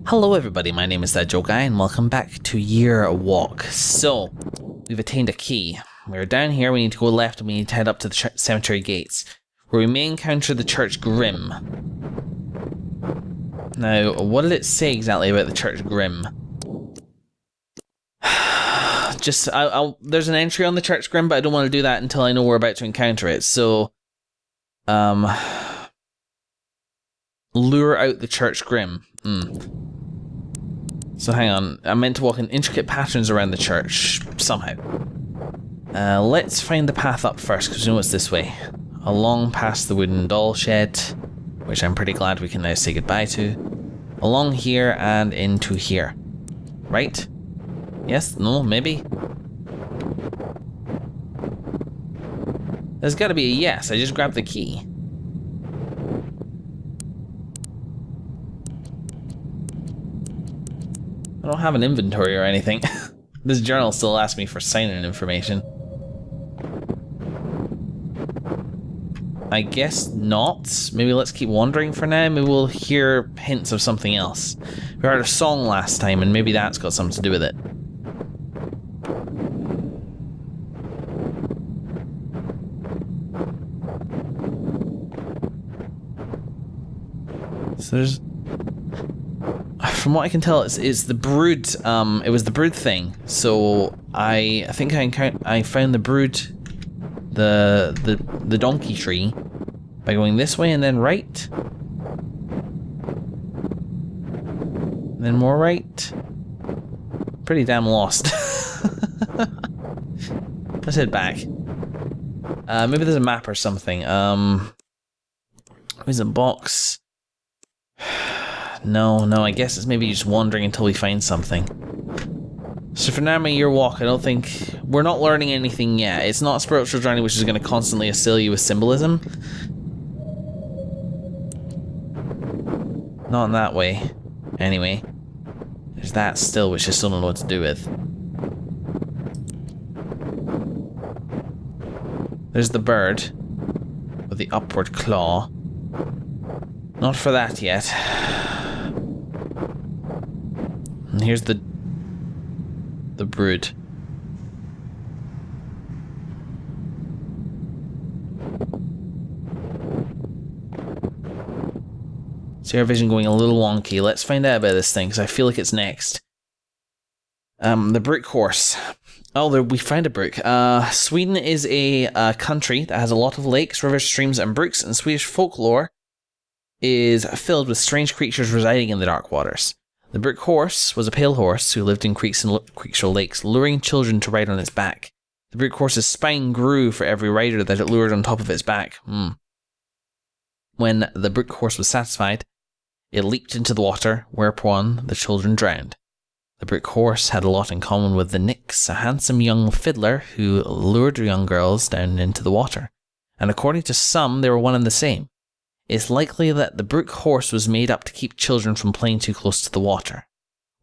Hello everybody, my name is That Joe Guy and welcome back to Year Walk. So, we've attained a key. We're down here, we need to go left and we need to head up to the cemetery gates, where we may encounter the Church Grim. Now, what did it say exactly about the Church Grim? There's an entry on the Church Grim, but I don't want to do that until I know we're about to encounter it. So, lure out the Church Grim. So hang on, I'm meant to walk in intricate patterns around the church, somehow. Let's find the path up first, because we know it's this way. Along past the wooden doll shed, which I'm pretty glad we can now say goodbye to. Along here and into here. Right? Yes? No? Maybe? There's gotta be a yes, I just grabbed the key. I don't have an inventory or anything. This journal still asks me for sign-in information. I guess not. Maybe let's keep wandering for now. Maybe we'll hear hints of something else. We heard a song last time and maybe that's got something to do with it. So there's... From what I can tell, it's the brood. It was the brood thing. So I think I found the brood, the donkey tree, by going this way and then right, and then more right. Pretty damn lost. Let's head back. Maybe there's a map or something. Where's a box? No, I guess it's maybe just wandering until we find something. So for now, my year walk, I don't think... We're not learning anything yet. It's not a spiritual journey which is going to constantly assail you with symbolism. Not in that way. Anyway. There's that still, which I still don't know what to do with. There's the bird. With the upward claw. Not for that yet. And here's the brood. See our vision going a little wonky. Let's find out about this thing, because I feel like it's next. The brook horse. Oh, we found a brook. Sweden is a country that has a lot of lakes, rivers, streams, and brooks, and Swedish folklore is filled with strange creatures residing in the dark waters. The brook horse was a pale horse who lived in creeks and creekshire lakes, luring children to ride on its back. The brook horse's spine grew for every rider that it lured on top of its back. When the brook horse was satisfied, it leaped into the water, whereupon the children drowned. The brook horse had a lot in common with the Nix, a handsome young fiddler who lured young girls down into the water, and according to some, they were one and the same. It's likely that the brook horse was made up to keep children from playing too close to the water.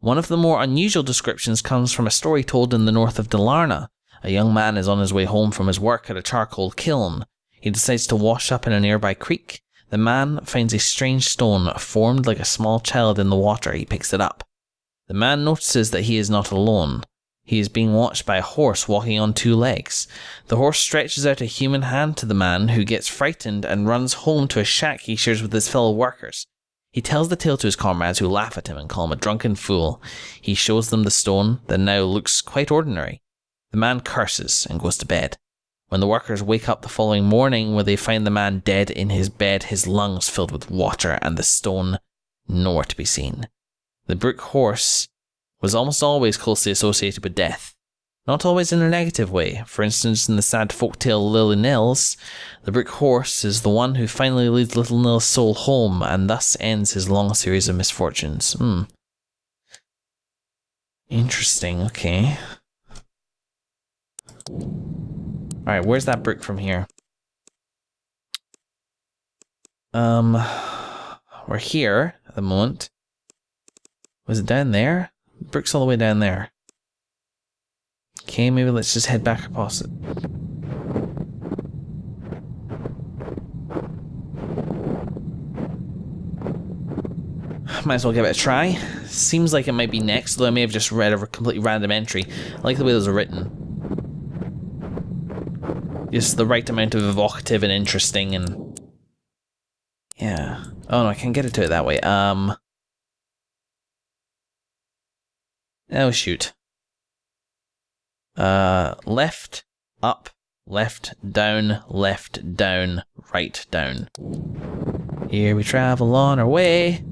One of the more unusual descriptions comes from a story told in the north of Dalarna. A young man is on his way home from his work at a charcoal kiln. He decides to wash up in a nearby creek. The man finds a strange stone formed like a small child in the water. He picks it up. The man notices that he is not alone. He is being watched by a horse walking on two legs. The horse stretches out a human hand to the man, who gets frightened and runs home to a shack he shares with his fellow workers. He tells the tale to his comrades, who laugh at him and call him a drunken fool. He shows them the stone that now looks quite ordinary. The man curses and goes to bed. When the workers wake up the following morning, where they find the man dead in his bed, his lungs filled with water and the stone nowhere to be seen. The brook horse was almost always closely associated with death. Not always in a negative way. For instance, in the sad folktale Lily Nils, the brook horse is the one who finally leads little Nils' soul home and thus ends his long series of misfortunes. Interesting, okay. Alright, where's that brook from here? We're here at the moment. Was it down there? The brook's all the way down there. Okay, maybe let's just head back across it. might as well give it a try. Seems like it might be next, though I may have just read a completely random entry. I like the way those are written. Just the right amount of evocative and interesting and... yeah. Oh no, I can't get it to it that way. Oh shoot. Left, up, left, down, right, down. Here we travel on our way.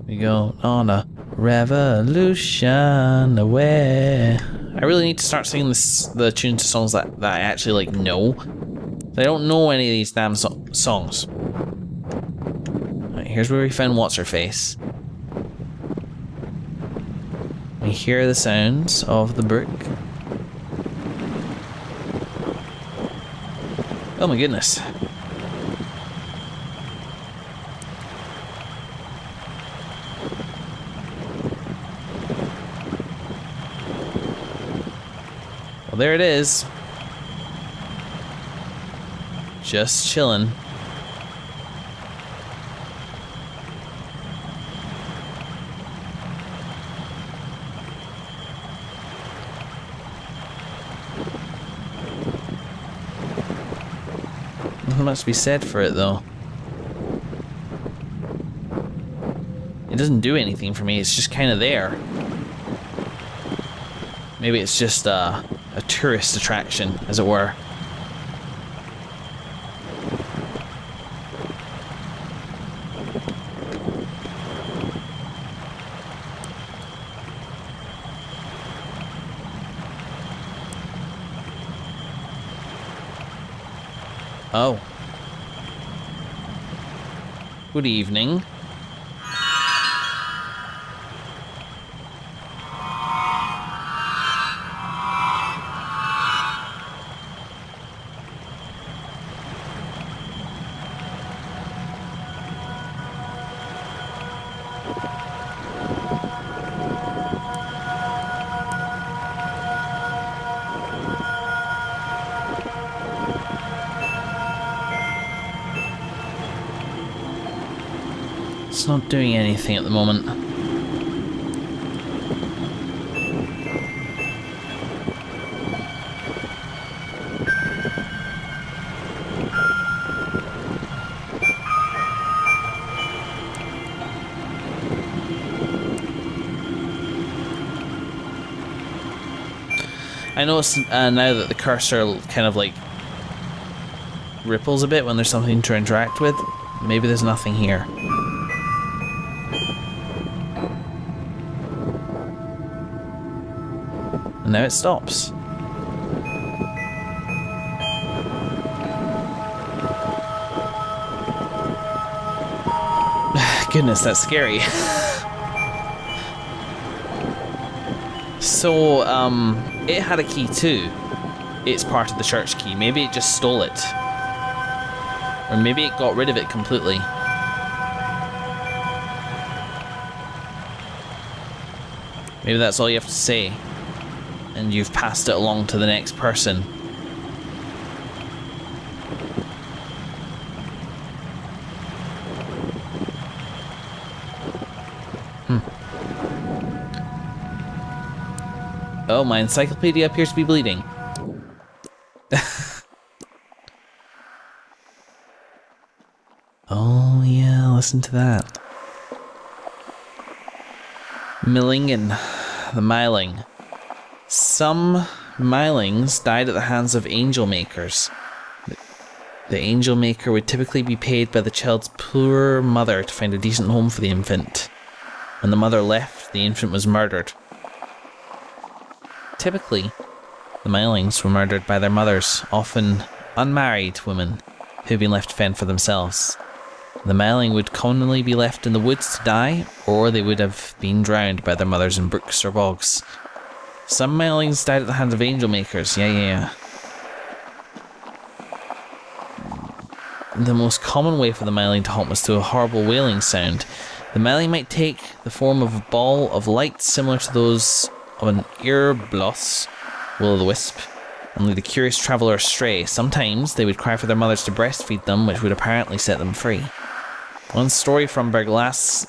We go on a revolution away. I really need to start singing the tunes to songs that I actually like know. I don't know any of these damn songs. Right, here's where we found What's Her Face. We hear the sounds of the brook. Oh my goodness. Well, there it is. Just chilling. Nothing much to be said for it, though. It doesn't do anything for me, it's just kind of there. Maybe it's just a tourist attraction, as it were. Oh. Good evening. It's not doing anything at the moment. I notice now that the cursor kind of like ripples a bit when there's something to interact with. Maybe there's nothing here. And now it stops. Goodness, that's scary. So, it had a key too. It's part of the church key. Maybe it just stole it. Or maybe it got rid of it completely. Maybe that's all you have to say. And you've passed it along to the next person. Oh, my encyclopedia appears to be bleeding. Oh yeah, listen to that. Millingen, the Myling. Some Mylings died at the hands of angel makers. The angel maker would typically be paid by the child's poor mother to find a decent home for the infant. When the mother left, the infant was murdered. Typically, the Mylings were murdered by their mothers, often unmarried women who had been left to fend for themselves. The Myling would commonly be left in the woods to die, or they would have been drowned by their mothers in brooks or bogs. Some Mylings died at the hands of angel makers. Yeah. The most common way for the Myling to haunt was through a horrible wailing sound. The Myling might take the form of a ball of light similar to those of an earbloss, will-o'-the-wisp, and lead the curious traveller astray. Sometimes they would cry for their mothers to breastfeed them, which would apparently set them free. One story from Berglagen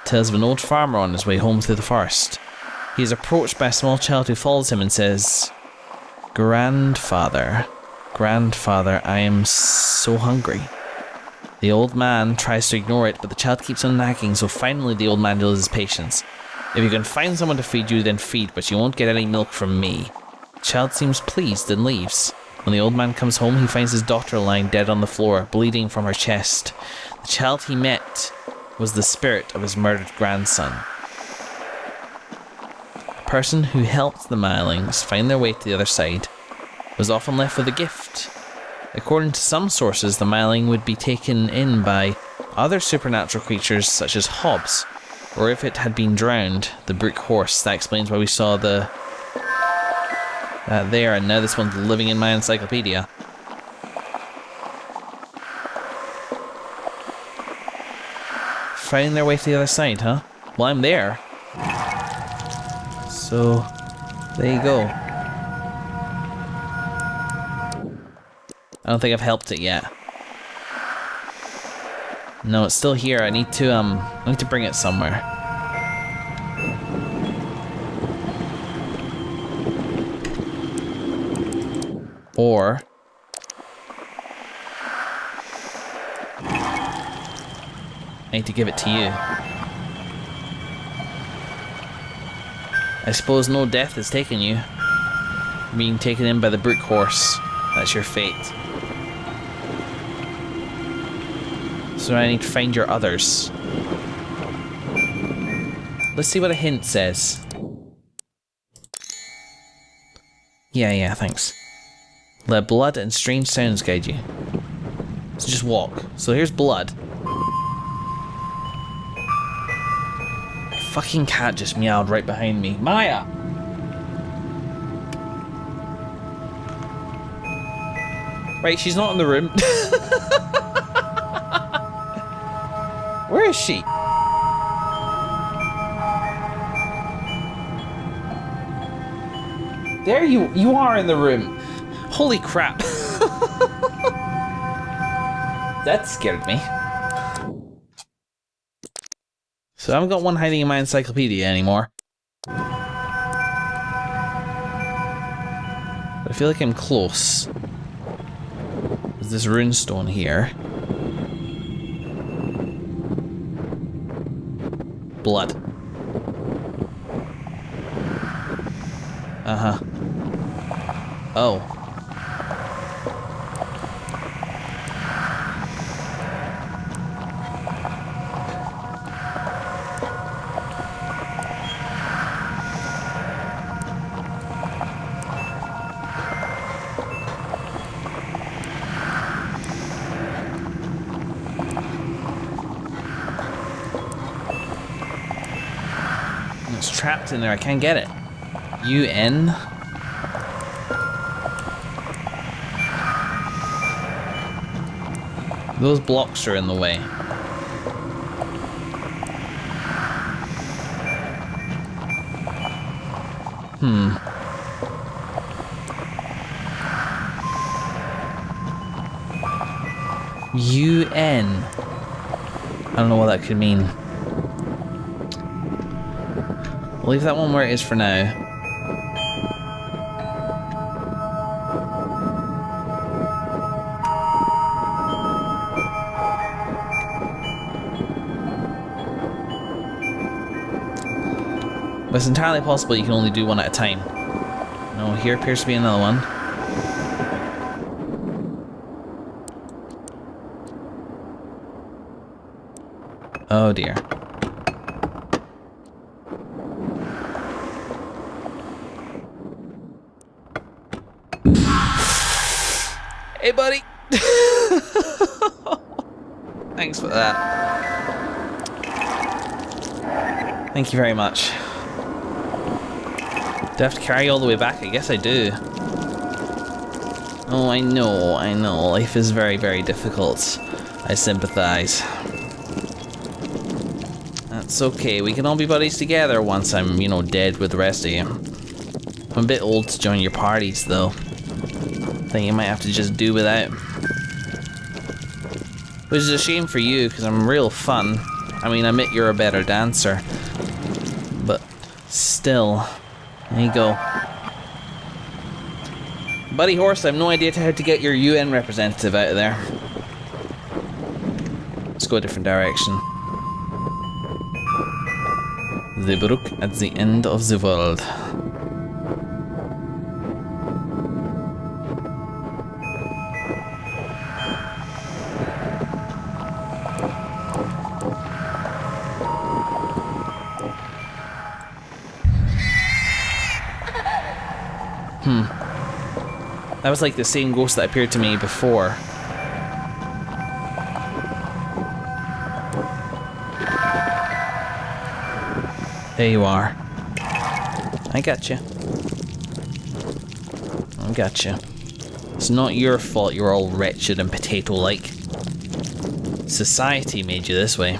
tells of an old farmer on his way home through the forest. He is approached by a small child who follows him and says, Grandfather, I am so hungry. The old man tries to ignore it, but the child keeps on nagging, so finally the old man loses patience. If you can find someone to feed you, then feed, but you won't get any milk from me. The child seems pleased and leaves. When the old man comes home, he finds his daughter lying dead on the floor, bleeding from her chest. The child he met was the spirit of his murdered grandson. The person who helped the Mylings find their way to the other side was often left with a gift. According to some sources, the Myling would be taken in by other supernatural creatures such as Hobbs, or if it had been drowned, the Brook horse. That explains why we saw that there, and now this one's living in my encyclopedia. Find their way to the other side, huh? Well, I'm there. So, there you go. I don't think I've helped it yet. No, it's still here. I need to bring it somewhere. Or I need to give it to you. I suppose no death has taken you. Being taken in by the Brook horse. That's your fate. So I need to find your others. Let's see what a hint says. Yeah, thanks. Let blood and strange sounds guide you. So just walk. So here's blood. Fucking cat just meowed right behind me. Maya! Right, she's not in the room. Where is she? There you are in the room. Holy crap. That scared me. So I haven't got one hiding in my encyclopedia anymore. But I feel like I'm close. There's this runestone here. Blood. Uh-huh. Oh. It's trapped in there, I can't get it. UN? Those blocks are in the way. UN. I don't know what that could mean. We'll leave that one where it is for now. But it's entirely possible you can only do one at a time. No, here appears to be another one. Oh dear. Hey buddy! Thanks for that. Thank you very much. Do I have to carry all the way back? I guess I do. Oh, I know. Life is very, very difficult. I sympathize. That's okay. We can all be buddies together once I'm, dead with the rest of you. I'm a bit old to join your parties, though. I think you might have to just do without. Which is a shame for you, because I'm real fun. I mean, I admit you're a better dancer. But still. There you go. Buddy horse, I have no idea how to get your UN representative out of there. Let's go a different direction. The brook at the end of the world. That was like the same ghost that appeared to me before. There you are. I got you. I got you. It's not your fault you're all wretched and potato-like. Society made you this way.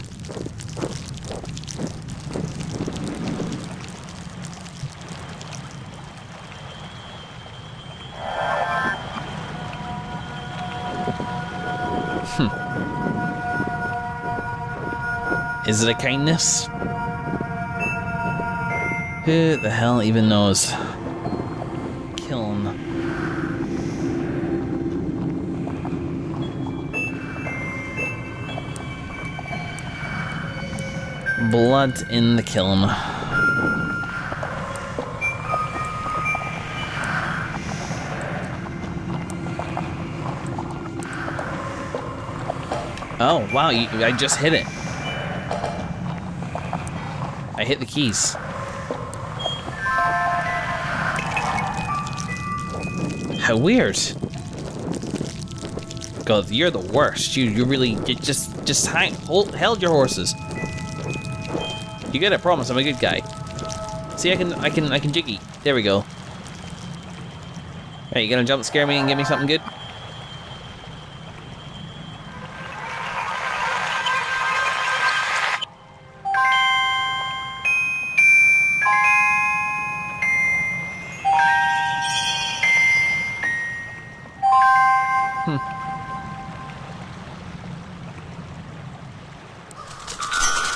Is it a kindness? Who the hell even knows? Kiln. Blood in the kiln. Oh, wow, I just hit it. I hit the keys. How weird. God, you're the worst. You really just held your horses. You get it, promise. I'm a good guy. See, I can jiggy. There we go. Hey, you gonna jump scare me and give me something good?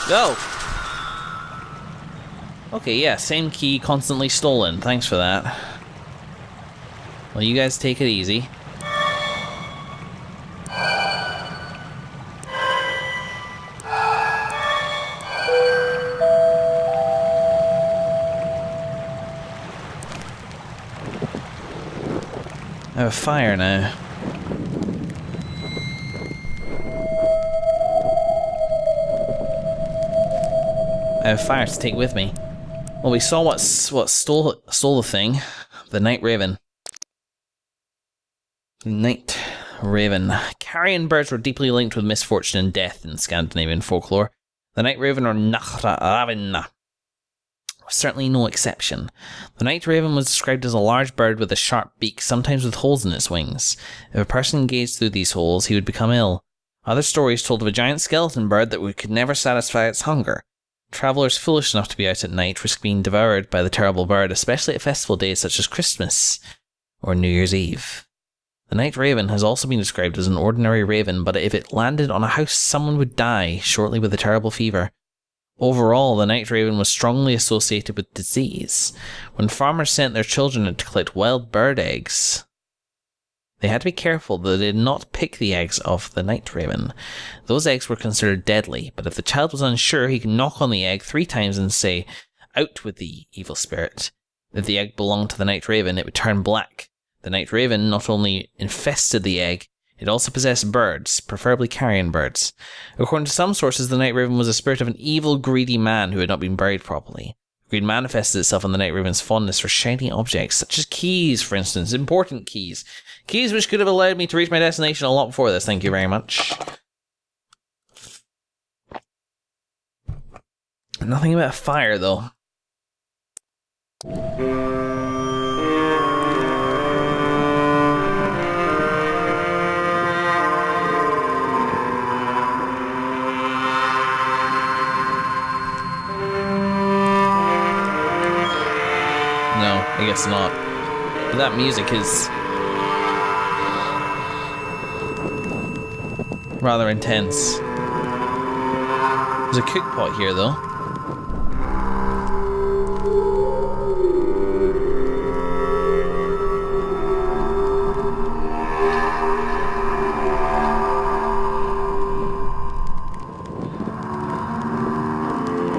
Go! Okay, yeah, same key, constantly stolen. Thanks for that. Well, you guys take it easy. I have a fire now. I have fire to take with me. Well, we saw what stole the thing. The Night Raven. Night Raven. Carrion birds were deeply linked with misfortune and death in Scandinavian folklore. The Night Raven, or Raven, was certainly no exception. The Night Raven was described as a large bird with a sharp beak, sometimes with holes in its wings. If a person gazed through these holes, he would become ill. Other stories told of a giant skeleton bird that could never satisfy its hunger. Travellers foolish enough to be out at night risk being devoured by the terrible bird, especially at festival days such as Christmas or New Year's Eve. The Night Raven has also been described as an ordinary raven, but if it landed on a house, someone would die shortly with a terrible fever. Overall, the Night Raven was strongly associated with disease. When farmers sent their children to collect wild bird eggs, they had to be careful that they did not pick the eggs of the Night Raven. Those eggs were considered deadly, but if the child was unsure, he could knock on the egg 3 times and say, "Out with the evil spirit." If the egg belonged to the Night Raven, it would turn black. The Night Raven not only infested the egg, it also possessed birds, preferably carrion birds. According to some sources, the Night Raven was a spirit of an evil, greedy man who had not been buried properly. Greed manifested itself in the Night Raven's fondness for shiny objects, such as keys, for instance, important keys. Keys which could have allowed me to reach my destination a lot before this, thank you very much. Nothing about fire, though. No, I guess not. But that music is... Rather intense. There's a cook pot here, though.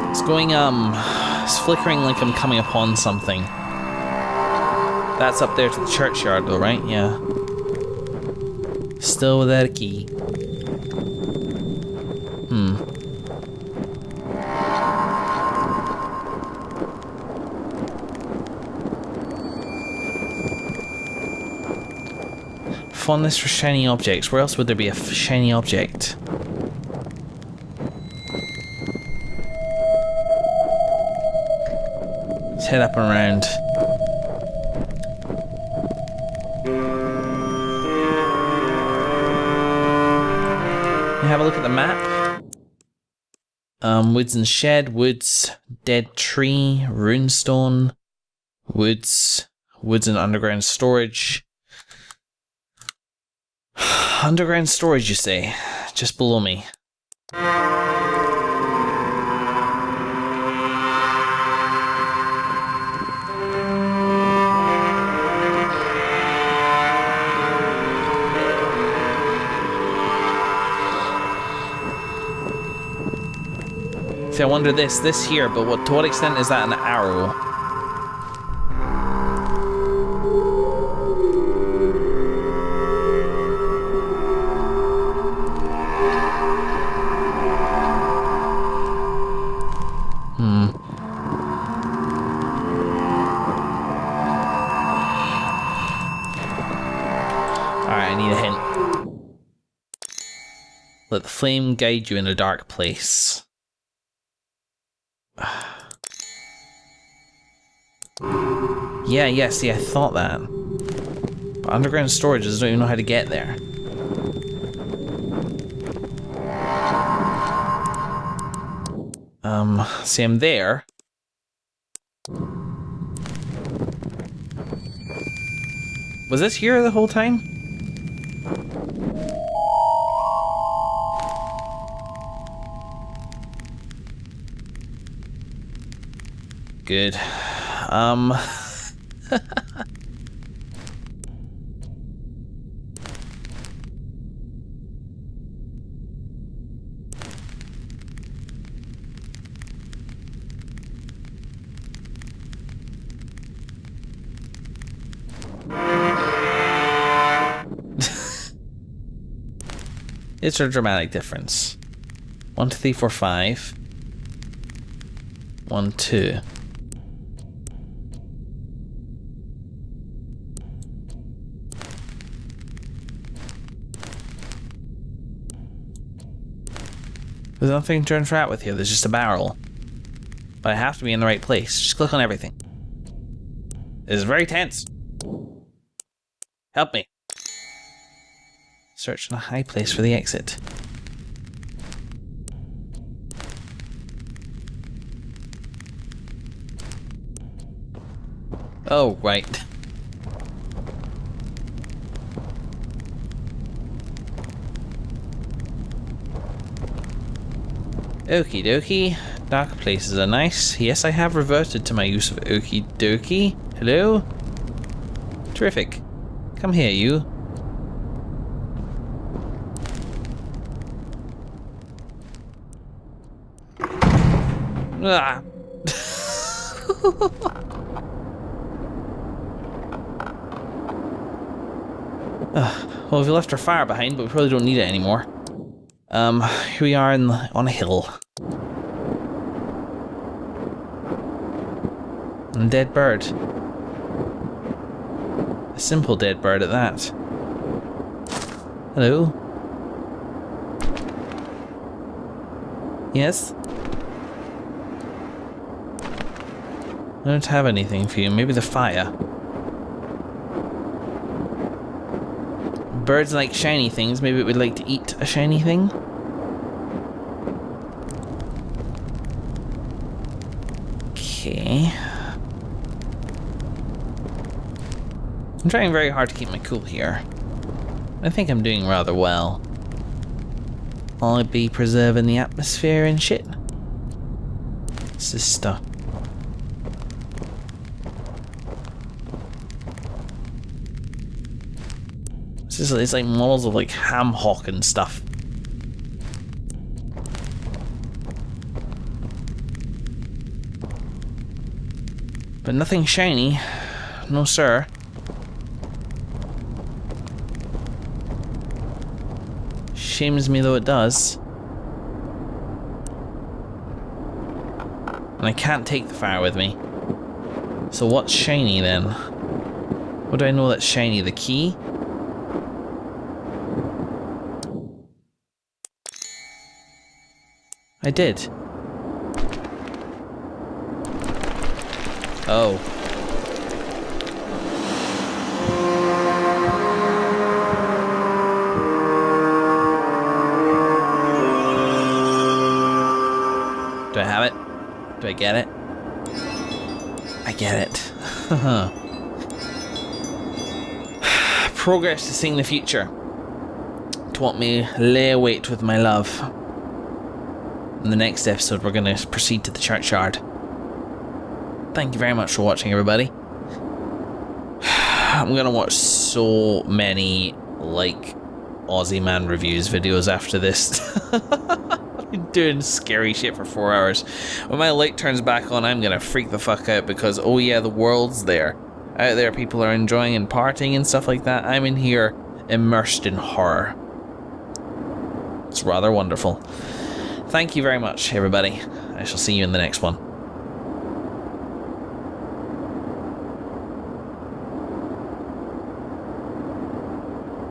It's going, it's flickering like I'm coming upon something. That's up there to the churchyard, though, right? Yeah. Still without a key. Fondness for shiny objects. Where else would there be a shiny object? Let's head up and around. Have a look at the map. Woods and shed, woods, dead tree, runestone, woods and underground storage. Underground storage, you say? Just below me. See, I wonder this here, but to what extent is that an arrow? Alright, I need a hint. Let the flame guide you in a dark place. Yeah, see, I thought that. But underground storage, I don't even know how to get there. See, I'm there. Was this here the whole time? Good. It's a dramatic difference. 1, 2, 3, 4, 5. 1, 2. There's nothing to interact with here, there's just a barrel. But I have to be in the right place. Just click on everything. This is very tense. Help me. Search in a high place for the exit. Oh, right. Okie dokie. Dark places are nice. Yes, I have reverted to my use of okie dokie. Hello? Terrific. Come here, you. Ah. Well, we left our fire behind, but we probably don't need it anymore. Here we are on a hill. And a dead bird. A simple dead bird at that. Hello? Yes? I don't have anything for you. Maybe the fire. Birds like shiny things. Maybe it would like to eat a shiny thing. Okay. I'm trying very hard to keep my cool here. I think I'm doing rather well. I'll be preserving the atmosphere and shit. Sister. It's like models of like ham hock and stuff. But nothing shiny. No sir. Shames me though it does. And I can't take the fire with me. So what's shiny then? What do I know that's shiny? The key? I did. Oh. Do I have it? Do I get it? I get it. Progress to seeing the future. To what may lay await with my love. In the next episode, we're going to proceed to the churchyard. Thank you very much for watching, everybody. I'm going to watch so many, like, Aussie Man reviews videos after this. I've been doing scary shit for 4 hours. When my light turns back on, I'm going to freak the fuck out because, oh yeah, the world's there. Out there, people are enjoying and partying and stuff like that. I'm in here, immersed in horror. It's rather wonderful. Thank you very much, everybody. I shall see you in the next one.